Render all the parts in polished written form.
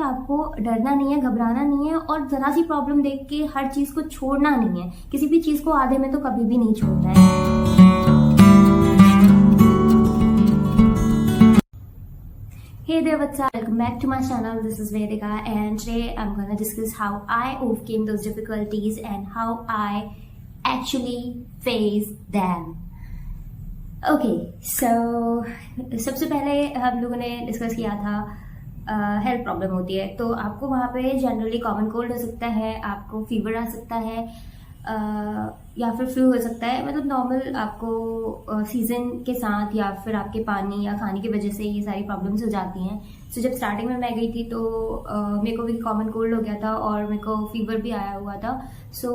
आपको डरना नहीं है, घबराना नहीं है और जरा सी प्रॉब्लम देख के हर चीज को छोड़ना नहीं है। किसी भी चीज को आधे में तो कभी भी नहीं छोड़ना है। Hey there, what's up? Welcome back to my channel. This is Vedika, and today I'm gonna discuss how I overcame those difficulties and how I actually faced them. Okay, so सबसे पहले हम लोगों ने डिस्कस किया था health problem होती है तो आपको वहाँ पे जनरली कॉमन कोल्ड हो सकता है, आपको फीवर आ सकता है या फिर फ्लू हो सकता है। मतलब नॉर्मल आपको सीजन के साथ या फिर आपके पानी या खाने की वजह से ये सारी प्रॉब्लम्स हो जाती हैं। सो जब स्टार्टिंग में मैं गई थी तो मेरे को भी कॉमन कोल्ड हो गया था और मेरे को फीवर भी आया हुआ था। सो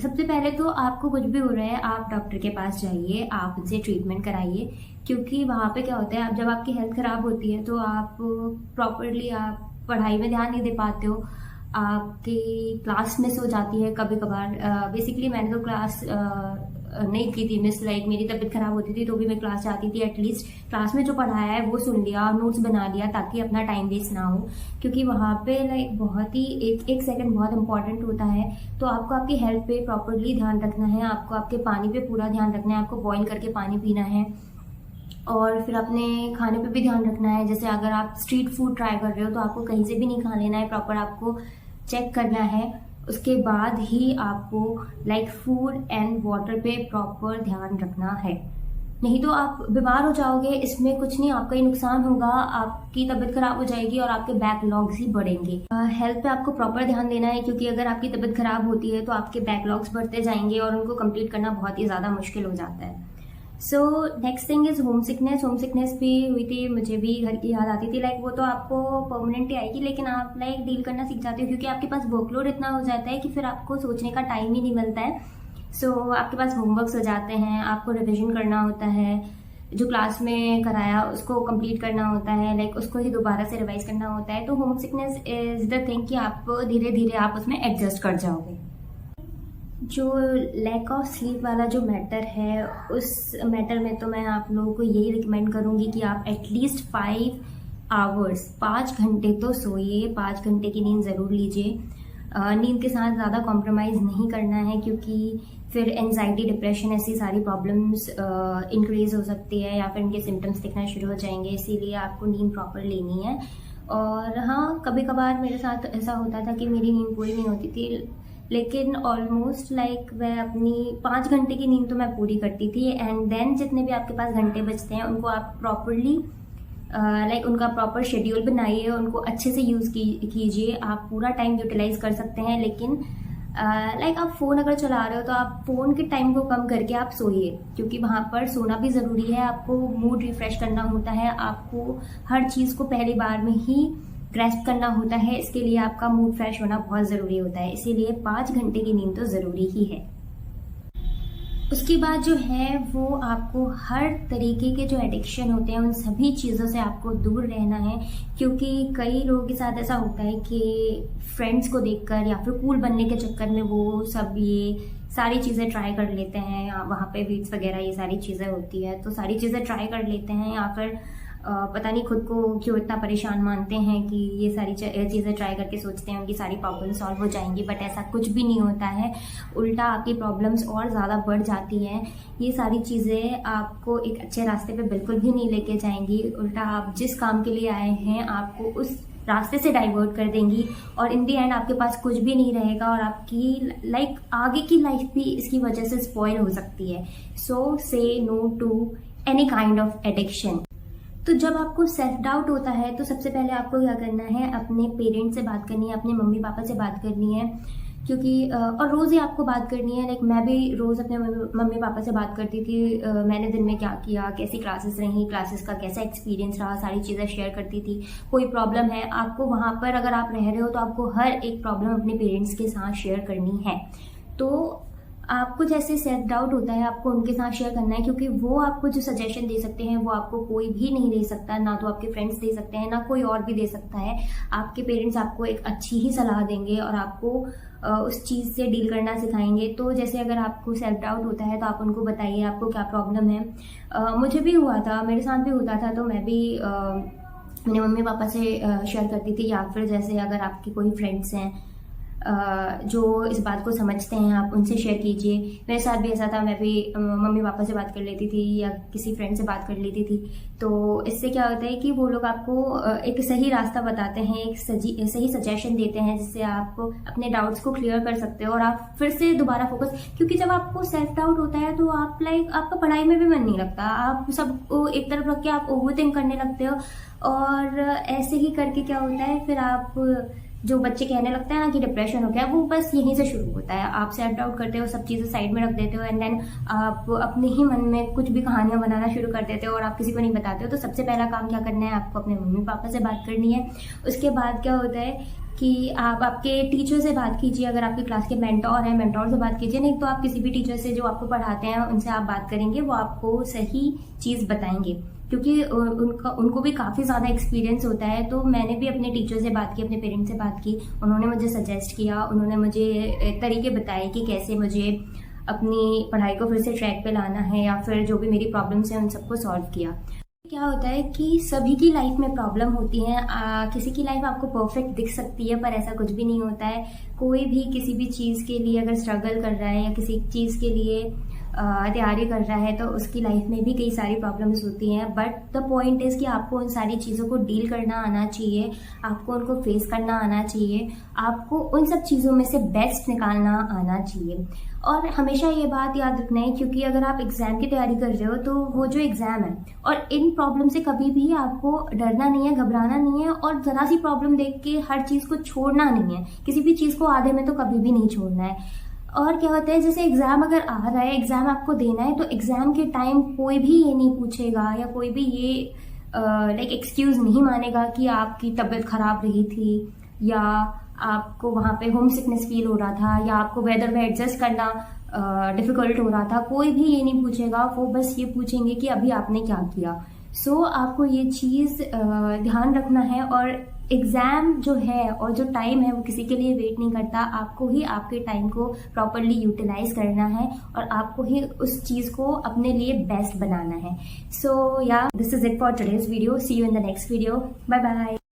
सबसे पहले तो आपको कुछ भी हो रहा है आप डॉक्टर के पास जाइए, आप उनसे ट्रीटमेंट कराइए, क्योंकि वहाँ पे क्या होता है आप जब आपकी हेल्थ ख़राब होती है तो आप प्रॉपरली आप पढ़ाई में ध्यान नहीं दे पाते हो, आपकी क्लास मिस हो जाती है कभी कभार। बेसिकली मैंने तो क्लास नहीं की थी मिस, लाइक मेरी तबीयत खराब होती थी तो भी मैं क्लास जाती थी। एटलीस्ट क्लास में जो पढ़ाया है वो सुन लिया, नोट्स बना लिया, ताकि अपना टाइम वेस्ट ना हो, क्योंकि वहाँ पे लाइक बहुत ही एक सेकंड बहुत इंपॉर्टेंट होता है। तो आपको आपकी हेल्थ पे प्रॉपरली ध्यान रखना है, आपको आपके पानी पे पूरा ध्यान रखना है, आपको बॉईल करके पानी पीना है और फिर अपने खाने पे भी ध्यान रखना है। जैसे अगर आप स्ट्रीट फूड ट्राई कर रहे हो तो आपको कहीं से भी नहीं खा लेना है, प्रॉपर आपको चेक करना है, उसके बाद ही आपको लाइक फूड एंड वाटर पे प्रॉपर ध्यान रखना है। नहीं तो आप बीमार हो जाओगे, इसमें कुछ नहीं, आपका ही नुकसान होगा, आपकी तबीयत खराब हो जाएगी और आपके बैकलॉग्स ही बढ़ेंगे। हेल्थ पे आपको प्रॉपर ध्यान देना है, क्योंकि अगर आपकी तबीयत खराब होती है तो आपके बैकलॉग्स बढ़ते जाएंगे और उनको कंप्लीट करना बहुत ही ज़्यादा मुश्किल हो जाता है। So next thing is home sickness. Home sickness भी हुई थी, मुझे भी घर की याद आती थी। लाइक वो तो आपको परमानेंट ही आएगी, लेकिन आप लाइक डील करना सीख जाते हो, क्योंकि आपके पास वर्कलोड इतना हो जाता है कि फिर आपको सोचने का टाइम ही नहीं मिलता है। सो आपके पास होमवर्क्स हो जाते हैं, आपको रिविजन करना होता है, जो क्लास में कराया उसको कंप्लीट करना होता है, लाइक उसको ही दोबारा से रिवाइज करना होता है। तो home sickness is the thing कि आप धीरे धीरे आप उसमें एडजस्ट कर जाओगे। जो लैक ऑफ स्लीप वाला जो मैटर है, उस मैटर में तो मैं आप लोगों को यही रिकमेंड करूँगी कि आप एटलीस्ट 5 आवर्स 5 घंटे तो सोइए, 5 घंटे की नींद ज़रूर लीजिए। नींद के साथ ज़्यादा कॉम्प्रोमाइज़ नहीं करना है, क्योंकि फिर एंजाइटी, डिप्रेशन ऐसी सारी प्रॉब्लम्स इंक्रीज़ हो सकती है या फिर इनके सिम्टम्स दिखना शुरू हो जाएंगे। इसीलिए आपको नींद प्रॉपर लेनी है। और हाँ, कभी कभार मेरे साथ ऐसा होता था कि मेरी नींद पूरी नहीं होती थी, लेकिन ऑलमोस्ट लाइक मैं अपनी 5 घंटे की नींद तो मैं पूरी करती थी। एंड देन जितने भी आपके पास घंटे बचते हैं उनको आप प्रॉपरली लाइक उनका प्रॉपर शेड्यूल बनाइए, उनको अच्छे से यूज़ कीजिए। आप पूरा टाइम यूटिलाइज कर सकते हैं, लेकिन लाइक आप फ़ोन अगर चला रहे हो तो आप फ़ोन के टाइम को कम करके आप सोइए, क्योंकि वहाँ पर सोना भी ज़रूरी है। आपको मूड रिफ्रेश करना होता है, आपको हर चीज़ को पहली बार में ही ग्रैस्प करना होता है। इसके लिए आपका मूड फ्रेश होना बहुत ज़रूरी होता है, इसीलिए 5 घंटे की नींद तो ज़रूरी ही है। उसके बाद जो है वो आपको हर तरीके के जो एडिक्शन होते हैं उन सभी चीज़ों से आपको दूर रहना है, क्योंकि कई लोगों के साथ ऐसा होता है कि फ्रेंड्स को देखकर या फिर कूल बनने के चक्कर में वो सब ये सारी चीज़ें ट्राई कर लेते हैं। वहाँ पे बीट्स वगैरह ये सारी चीज़ें होती है, तो सारी चीज़ें ट्राई कर लेते हैं, या फिर पता नहीं खुद को क्यों इतना परेशान मानते हैं कि ये सारी चीज़ें ट्राई करके सोचते हैं उनकी सारी प्रॉब्लम सॉल्व हो जाएंगी, बट ऐसा कुछ भी नहीं होता है। उल्टा आपकी प्रॉब्लम्स और ज़्यादा बढ़ जाती हैं। ये सारी चीज़ें आपको एक अच्छे रास्ते पे बिल्कुल भी नहीं लेके जाएंगी, उल्टा आप जिस काम के लिए आए हैं आपको उस रास्ते से डाइवर्ट कर देंगी और इन दी एंड आपके पास कुछ भी नहीं रहेगा और आपकी लाइक आगे की लाइफ भी इसकी वजह से स्पॉइल हो सकती है। So say no to any kind of addiction. तो जब आपको सेल्फ डाउट होता है तो सबसे पहले आपको क्या करना है, अपने पेरेंट्स से बात करनी है, अपने मम्मी पापा से बात करनी है, क्योंकि और रोज़ ही आपको बात करनी है। लाइक मैं भी रोज़ अपने मम्मी पापा से बात करती थी, मैंने दिन में क्या किया, कैसी क्लासेस रहीं, क्लासेस का कैसा एक्सपीरियंस रहा, सारी चीज़ें शेयर करती थी। कोई प्रॉब्लम है आपको वहाँ पर, अगर आप रह रहे हो तो आपको हर एक प्रॉब्लम अपने पेरेंट्स के साथ शेयर करनी है। तो आपको जैसे सेल्फ डाउट होता है आपको उनके साथ शेयर करना है, क्योंकि वो आपको जो सजेशन दे सकते हैं वो आपको कोई भी नहीं दे सकता, ना तो आपके फ्रेंड्स दे सकते हैं, ना कोई और भी दे सकता है। आपके पेरेंट्स आपको एक अच्छी ही सलाह देंगे और आपको उस चीज़ से डील करना सिखाएंगे। तो जैसे अगर आपको सेल्फ डाउट होता है तो आप उनको बताइए आपको क्या प्रॉब्लम है। मुझे भी हुआ था, मेरे साथ भी होता था, तो मैं भी मैंने मम्मी पापा से शेयर करती थी, या फिर जैसे अगर आपके कोई फ्रेंड्स हैं जो इस बात को समझते हैं, आप उनसे शेयर कीजिए। मेरे साथ भी ऐसा था, मैं भी मम्मी पापा से बात कर लेती थी या किसी फ्रेंड से बात कर लेती थी। तो इससे क्या होता है कि वो लोग आपको एक सही रास्ता बताते हैं, एक सही सजेशन देते हैं, जिससे आप अपने डाउट्स को क्लियर कर सकते हो और आप फिर से दोबारा फोकस, क्योंकि जब आपको सेल्फ डाउट होता है तो आप आपका पढ़ाई में भी मन नहीं लगता, आप सबको एक तरफ रख के आप ओवरथिंक करने लगते हो। और ऐसे ही करके क्या होता है, फिर आप जो बच्चे कहने लगते हैं ना कि डिप्रेशन हो गया, वो बस यहीं से शुरू होता है। आप सेल्फ डाउट करते हो, सब चीज़ें साइड में रख देते हो, एंड देन आप अपने ही मन में कुछ भी कहानियां बनाना शुरू कर देते हो और आप किसी को नहीं बताते हो। तो सबसे पहला काम क्या करना है, आपको अपने मम्मी पापा से बात करनी है। उसके बाद क्या होता है कि आप आपके टीचर से बात कीजिए, अगर आपकी क्लास के मेंटोर हैं, मेंटोर से बात कीजिए, नहीं तो आप किसी भी टीचर से जो आपको पढ़ाते हैं उनसे आप बात करेंगे, वो आपको सही चीज़ बताएंगे, क्योंकि उनको भी काफ़ी ज़्यादा एक्सपीरियंस होता है। तो मैंने भी अपने टीचर से बात की, अपने पेरेंट्स से बात की, उन्होंने मुझे सजेस्ट किया, उन्होंने मुझे तरीके बताए कि कैसे मुझे अपनी पढ़ाई को फिर से ट्रैक पे लाना है, या फिर जो भी मेरी प्रॉब्लम्स हैं उन सबको सॉल्व किया। क्या होता है कि सभी की लाइफ में प्रॉब्लम होती है, किसी की लाइफ आपको परफेक्ट दिख सकती है, पर ऐसा कुछ भी नहीं होता है। कोई भी किसी भी चीज़ के लिए अगर स्ट्रगल कर रहा है या किसी चीज़ के लिए तैयारी कर रहा है, तो उसकी लाइफ में भी कई सारी प्रॉब्लम्स होती हैं। बट द पॉइंट इज़ कि आपको उन सारी चीज़ों को डील करना आना चाहिए, आपको उनको फेस करना आना चाहिए, आपको उन सब चीज़ों में से बेस्ट निकालना आना चाहिए। और हमेशा ये बात याद रखना है, क्योंकि अगर आप एग्ज़ाम की तैयारी कर रहे हो तो वो जो एग्ज़ाम है, और इन प्रॉब्लम से कभी भी आपको डरना नहीं है, घबराना नहीं है, और ज़रा सी प्रॉब्लम देख के हर चीज़ को छोड़ना नहीं है। किसी भी चीज़ को आधे में तो कभी भी नहीं छोड़ना है। और क्या होता है, जैसे एग्ज़ाम अगर आ रहा है, एग्ज़ाम आपको देना है, तो एग्ज़ाम के टाइम कोई भी ये नहीं पूछेगा या कोई भी ये एक्सक्यूज़ नहीं मानेगा कि आपकी तबीयत ख़राब रही थी, या आपको वहाँ पे होम सिकनेस फील हो रहा था, या आपको वेदर में एडजस्ट करना डिफ़िकल्ट हो रहा था। कोई भी ये नहीं पूछेगा, वो बस ये पूछेंगे कि अभी आपने क्या किया। सो आपको ये चीज़ ध्यान रखना है। और एग्ज़ाम जो है और जो टाइम है वो किसी के लिए वेट नहीं करता, आपको ही आपके टाइम को प्रॉपरली यूटिलाइज करना है और आपको ही उस चीज़ को अपने लिए बेस्ट बनाना है। So yeah this is it for today's video. See you in the next video. Bye bye.